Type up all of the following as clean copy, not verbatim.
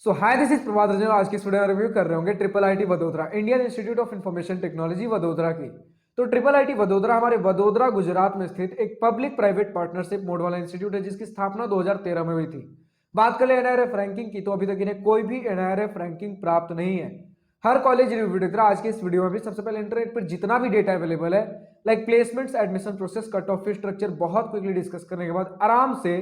So hi this is Prabhat Ranjan. आज की इस वीडियो में रिव्यू कर रहे होंगे triple IT Vadodara, Indian institute of information technology Vadodara की। तो ट्रिपल आईटी वडोदरा हमारे वडोदरा गुजरात में स्थित एक पब्लिक प्राइवेट पार्टनरशिप मोड वाला इंस्टीट्यूट है, जिसकी स्थापना 2013 में हुई थी। बात करें एनआईआरएफ रैंकिंग की, तो अभी तक इन्हें कोई भी एनआईआरएफ रैंकिंग प्राप्त नहीं है। हर कॉलेज रिव्यू की तरह आज के इस वीडियो में भी सबसे पहले इंटरनेट पर जितना भी डेटा अवेलेबल है, like placements, admission process, cut off fee structure, बहुत क्विकली डिस्कस करने के बाद आराम से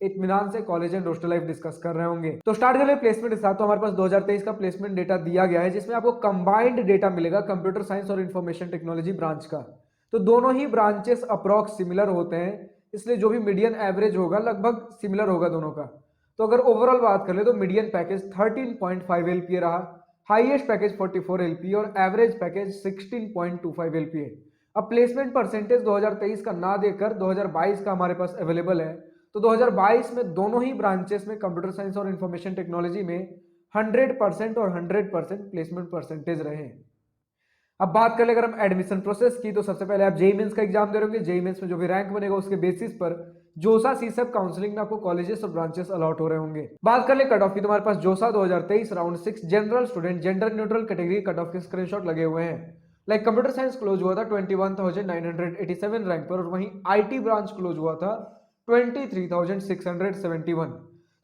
इत्मीनान से college and hostel life discuss कर रहे होंगे। तो स्टार्ट करें प्लेसमेंट के साथ। तो हमारे पास 2023 का प्लेसमेंट डेटा दिया गया है, जिसमें आपको कंबाइंड डेटा मिलेगा कंप्यूटर साइंस और इंफॉर्मेशन टेक्नोलॉजी ब्रांच का। तो दोनों ही ब्रांचेस अप्रॉक्स सिमिलर होते हैं, इसलिए जो भी मीडियन एवरेज होगा लगभग सिमिलर होगा दोनों का। तो अगर ओवरऑल बात कर ले तो मीडियन पैकेज 13.5 एलपीए रहा, हाईएस्ट पैकेज 44 एलपीए और एवरेज पैकेज 16.25 एलपीए। अब प्लेसमेंट परसेंटेज 2023 का ना देकर 2022 का हमारे पास अवेलेबल है। तो 2022 में दोनों ही ब्रांचेस में कंप्यूटर साइंस और इंफॉर्मेशन टेक्नोलॉजी में 100% और 100% प्लेसमेंट परसेंटेज रहे। अब बात कर ले अगर हम एडमिशन प्रोसेस की, तो सबसे पहले आप जेईई मेंस का एग्जाम दे रहे होंगे। जेईई मेंस में जो भी रैंक बनेगा उसके बेसिस पर जोसा सीसब काउंसलिंग में आपको कॉलेजेस और ब्रांचेस अलॉट हो रहे होंगे। बात कर ले कट ऑफ की, तुम्हारे पास जोसा 2023 round 6 general student gender neutral category cut off के स्क्रीनशॉट लगे हुए हैं। लाइक कंप्यूटर साइंस क्लोज हुआ था 21,987 रैंक पर, और वहीं आईटी ब्रांच क्लोज हुआ था 23,671।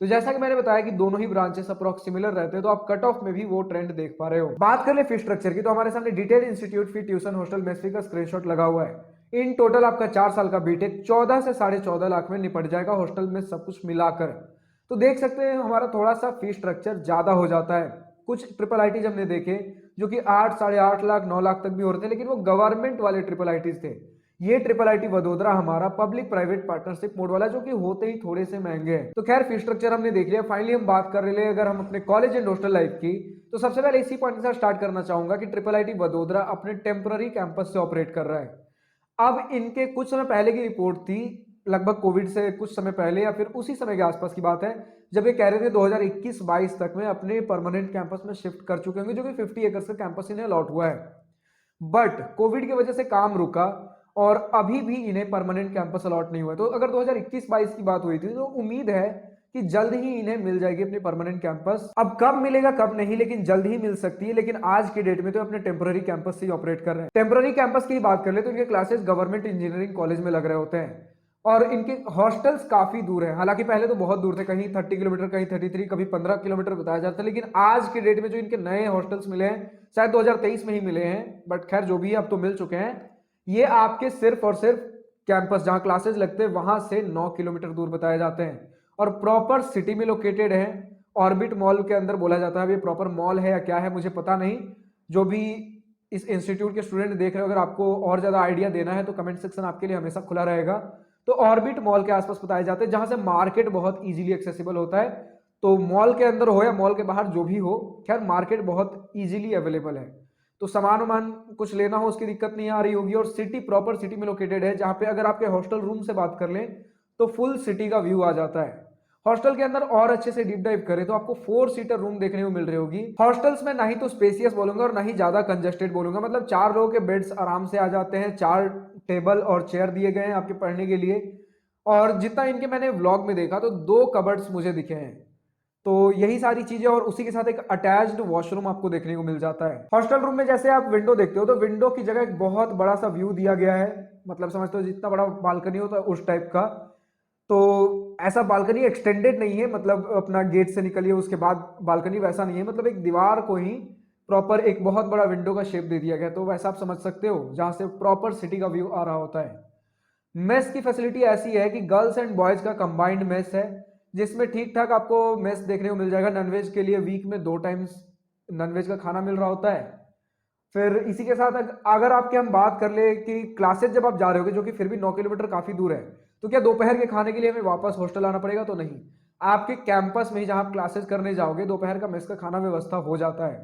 तो जैसा कि मैंने बताया कि दोनों ही ब्रांचेस अप्रॉक्स सिमिलर रहते हैं, तो आप कट ऑफ में भी वो ट्रेंड देख पा रहे हो। बात कर ले फी स्ट्रक्चर की, तो हमारे सामने डिटेल इंस्टीट्यूट फी, ट्यूशन, हॉस्टल, मेस फी का स्क्रीनशॉट लगा हुआ है। इन टोटल आपका 4 साल का बीटेक 14 से 14.5 लाख में निपट जाएगा, हॉस्टल में सब कुछ मिलाकर। तो देख सकते हैं हमारा थोड़ा सा फी स्ट्रक्चर ज्यादा हो जाता है। कुछ ट्रिपल आईटी हमने देखे जो कि 8, 8.5 लाख, 9 लाख तक भी हो रहे थे, लेकिन वो गवर्नमेंट वाले ट्रिपल आईटीज थे। ये ट्रिपल आईटी वडोदरा हमारा पब्लिक प्राइवेट पार्टनरशिप मोड वाला, जो कि होते ही थोड़े से महंगे हैं। तो खैर फी स्ट्रक्चर हमने देख लिया। फाइनली हम बात कर रहे हैं अगर हम अपने कॉलेज एंड हॉस्टल लाइफ की, तो सबसे पहले इसी पॉइंट के साथ स्टार्ट करना चाहूंगा कि ट्रिपल आईटी वडोदरा अपने टेम्पररी कैंपस से ऑपरेट कर रहा है। अब इनके कुछ समय पहले की रिपोर्ट थी, लगभग कोविड से कुछ समय पहले या फिर उसी समय के आसपास की बात है, जब ये कह रहे थे 2021-22 तक में अपने परमानेंट कैंपस में शिफ्ट कर चुके होंगे, जो कि 50 एकड़ का कैंपस इन्हें अलॉट हुआ है। बट कोविड की वजह से काम रुका और अभी भी इन्हें परमानेंट कैंपस अलॉट नहीं हुआ। तो अगर 2021-22 की बात हुई थी, तो उम्मीद है कि जल्द ही इन्हें मिल जाएगी अपनी परमानेंट कैंपस। अब कब मिलेगा कब नहीं, लेकिन जल्द ही मिल सकती है। लेकिन आज के डेट में तो अपने टेम्पररी कैंपस से ही ऑपरेट कर रहे हैं। टेम्पररी कैंपस की बात कर ले तो इनके क्लासेस गवर्नमेंट इंजीनियरिंग कॉलेज में लग रहे होते हैं, और इनके हॉस्टल्स काफी दूर है। हालांकि पहले तो बहुत दूर थे, कहीं 30 किलोमीटर, कहीं 33, कभी 15 किलोमीटर बताया जाता है। लेकिन आज के डेट में जो इनके नए हॉस्टल्स मिले हैं, शायद 2023 में ही मिले हैं, बट खैर जो भी है अब तो मिल चुके हैं। ये आपके सिर्फ और सिर्फ कैंपस जहां क्लासेस लगते हैं वहां से 9 किलोमीटर दूर बताए जाते हैं, और प्रॉपर सिटी में लोकेटेड है। ऑर्बिट मॉल के अंदर बोला जाता है। ये प्रॉपर मॉल है या क्या है मुझे पता नहीं। जो भी इस इंस्टीट्यूट के स्टूडेंट देख रहे हो, अगर आपको और ज्यादा आइडिया देना है तो कमेंट सेक्शन आपके लिए हमेशा खुला रहेगा। तो ऑर्बिट मॉल के आसपास बताए जाते हैं, जहां से मार्केट बहुत इजीली एक्सेसिबल होता है। तो मॉल के अंदर हो या मॉल के बाहर जो भी हो, खैर मार्केट बहुत इजीली अवेलेबल है। तो सामान वामान कुछ लेना हो उसकी दिक्कत नहीं आ रही होगी। और सिटी प्रॉपर सिटी में लोकेटेड है, जहां पे अगर आपके हॉस्टल रूम से बात कर लें तो फुल सिटी का व्यू आ जाता है। हॉस्टल के अंदर और अच्छे से डीप डाइव करें तो आपको 4 सीटर रूम देखने को मिल रही होगी। हॉस्टल्स में ना ही तो स्पेसियस बोलूंगा और ना ही ज्यादा कंजेस्टेड बोलूंगा, मतलब 4 लोगों के बेड्स आराम से आ जाते हैं। 4 टेबल और चेयर दिए गए हैं आपके पढ़ने के लिए। और जितना इनके मैंने व्लॉग में देखा तो 2 कबर्ड्स मुझे दिखे हैं। तो यही सारी चीजें, और उसी के साथ एक अटैच्ड वॉशरूम आपको देखने को मिल जाता है। हॉस्टल रूम में जैसे आप विंडो देखते हो, तो विंडो की जगह एक बहुत बड़ा सा व्यू दिया गया है। मतलब समझते हो जितना बड़ा बालकनी होता है उस टाइप का। तो ऐसा बालकनी एक्सटेंडेड नहीं है, मतलब अपना गेट से निकलिए उसके बाद बालकनी, वैसा नहीं है। मतलब एक दीवार को ही प्रॉपर एक बहुत बड़ा विंडो का शेप दे दिया गया। तो वैसा आप समझ सकते हो, जहां से प्रॉपर सिटी का व्यू आ रहा होता है। मेस की फैसिलिटी ऐसी है कि गर्ल्स एंड बॉयज का कंबाइंड मेस है, जिसमें ठीक ठाक आपको मेस देखने को मिल जाएगा। नॉनवेज के लिए वीक में 2 टाइम्स नॉनवेज का खाना मिल रहा होता है। फिर इसी के साथ अगर आपके हम बात कर ले कि क्लासेस जब आप जा रहे होगे, जो कि फिर भी 9 किलोमीटर काफी दूर है, तो क्या दोपहर के खाने के लिए हमें वापस हॉस्टल आना पड़ेगा? तो नहीं, आपके कैंपस में ही जहां आप क्लासेस करने जाओगे दोपहर का मेस का खाना व्यवस्था हो जाता है।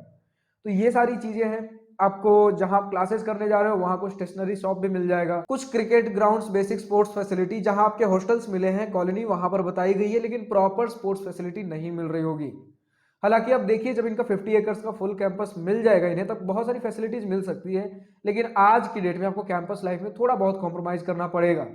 तो ये सारी चीजें हैं। आपको जहां आप क्लासेस करने जा रहे हो वहां कुछ स्टेशनरी शॉप भी मिल जाएगा, कुछ cricket grounds, basic sports facility जहां आपके हॉस्टल्स मिले हैं कॉलोनी वहां पर बताई गई है, लेकिन प्रॉपर स्पोर्ट्स फैसिलिटी नहीं मिल रही होगी। हालांकि अब देखिए जब इनका 50 एकर्स का फुल कैंपस मिल जाएगा इन्हें, तब बहुत सारी फैसिलिटीज मिल सकती है। लेकिन आज की डेट में आपको कैंपस लाइफ में थोड़ा बहुत कॉम्प्रोमाइज करना पड़ेगा,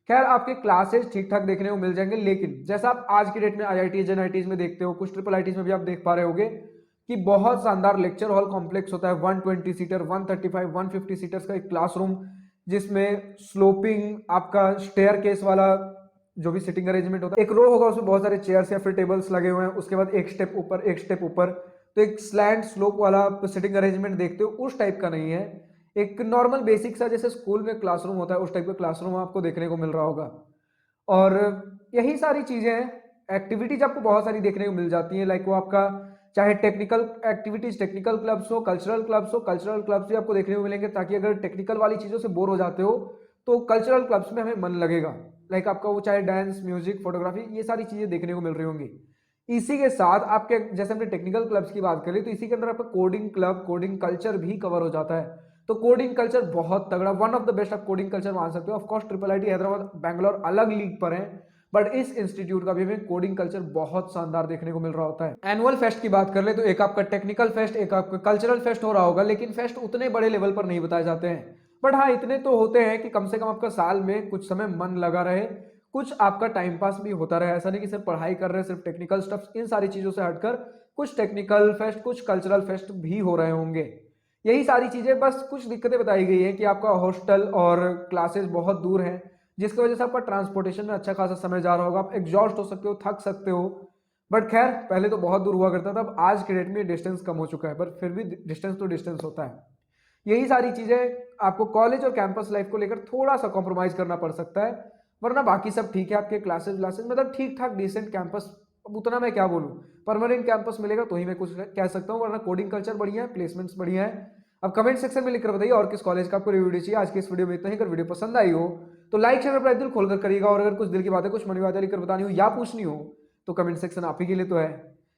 खैर आपके क्लासेस ठीक ठाक देखने को मिल जाएंगे, लेकिन जैसा आप आज की डेट में आईआईटीज एनआईटीज में देखते हो, कुछ ट्रिपल आईटीज में भी आप देख पा रहे होगे कि बहुत शानदार लेक्चर हॉल कॉम्प्लेक्स होता है, 120 सीटर, 135, 150 सीटर्स का एक क्लासरूम, जिसमें स्लोपिंग आपका स्टेयर केस वाला जो भी सिटिंग अरेंजमेंट होता है, एक रो होगा उसमें बहुत सारे चेयर्स या फिर टेबल्स लगे हुए हैं, उसके बाद एक स्टेप ऊपर एक स्टेप ऊपर, तो एक स्लैंट स्लोप वाला सिटिंग अरेंजमेंट देखते हो उस टाइप का नहीं है, एक नॉर्मल बेसिक सा जैसे स्कूल में क्लासरूम होता है उस टाइप का क्लासरूम आपको देखने को मिल रहा होगा। और यही सारी चीजें हैं। एक्टिविटीज आपको बहुत सारी देखने को मिल जाती हैं, लाइक वो आपका चाहे टेक्निकल एक्टिविटीज, टेक्निकल क्लब्स हो, कल्चरल क्लब्स हो, कल्चरल क्लब्स भी आपको देखने को मिलेंगे, ताकि अगर टेक्निकल वाली चीजों से बोर हो जाते हो तो कल्चरल क्लब्स में हमें मन लगेगा, लाइक आपका वो चाहे डांस, म्यूजिक, फोटोग्राफी, ये सारी चीजें देखने को मिल रही होंगी। इसी के साथ आपके जैसे हमने टेक्निकल क्लब्स की बात करी, तो इसी के अंदर आपका कोडिंग क्लब, कोडिंग कल्चर भी कवर हो जाता है। तो कोडिंग कल्चर बहुत तगड़ा, वन ऑफ द बेस्ट आप कोडिंग कल्चर मान सकते हो। Of course triple IT Hyderabad, Bangalore अलग लीग पर है, बट इस इंस्टीट्यूट का भी हमें कोडिंग कल्चर बहुत शानदार देखने को मिल रहा होता है। एनुअल फेस्ट की बात कर ले तो एक आपका टेक्निकल फेस्ट, एक आपका कल्चरल फेस्ट हो रहा होगा, लेकिन फेस्ट उतने बड़े लेवल पर नहीं बताए जाते हैं, बट हाँ इतने तो होते हैं कि कम से कम आपका साल में कुछ समय मन लगा रहे, कुछ आपका टाइम पास भी होता रहे। ऐसा नहीं कि सिर्फ पढ़ाई कर रहे हैं, सिर्फ टेक्निकल स्टफ, इन सारी चीजों से हटकर कुछ टेक्निकल फेस्ट, कुछ कल्चरल फेस्ट भी हो रहे होंगे। यही सारी चीजें, बस कुछ दिक्कतें बताई गई है कि आपका हॉस्टल और क्लासेस बहुत दूर है, जिसकी वजह से आपका ट्रांसपोर्टेशन में अच्छा खासा समय जा रहा होगा, आप एग्जॉस्ट हो सकते हो, थक सकते हो। बट खैर पहले तो बहुत दूर हुआ करता था, अब आज के डेट में डिस्टेंस कम हो चुका है, पर फिर भी डिस्टेंस तो डिस्टेंस होता है। यही सारी चीजें, आपको कॉलेज और कैंपस लाइफ को लेकर थोड़ा सा कॉम्प्रोमाइज करना पड़ सकता है, वरना बाकी सब ठीक है। आपके क्लासेस व्लासेस मतलब ठीक ठाक डिसेंट कैंपस, अब उतना मैं क्या बोलूँ, परमानेंट कैंपस मिलेगा तो ही मैं कुछ कह सकता हूँ, वरना कोडिंग कल्चर बढ़िया है, प्लेसमेंट्स बढ़िया है। अब कमेंट सेक्शन में लिखकर बताइए और किस कॉलेज का आपको वीडियो चाहिए। आज की इस वीडियो में इतना ही। अगर वीडियो पसंद आई हो तो लाइक शेयर अपना दिल खोलकर करिएगा, और अगर कुछ दिल की बातें, कुछ मनी बातें लिखकर बतानी हो या पूछनी हो तो कमेंट सेक्शन आप ही के लिए तो है।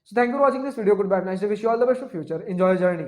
So thank you for watching this video, goodbye, nice day, wish you all the best for future, enjoy journey.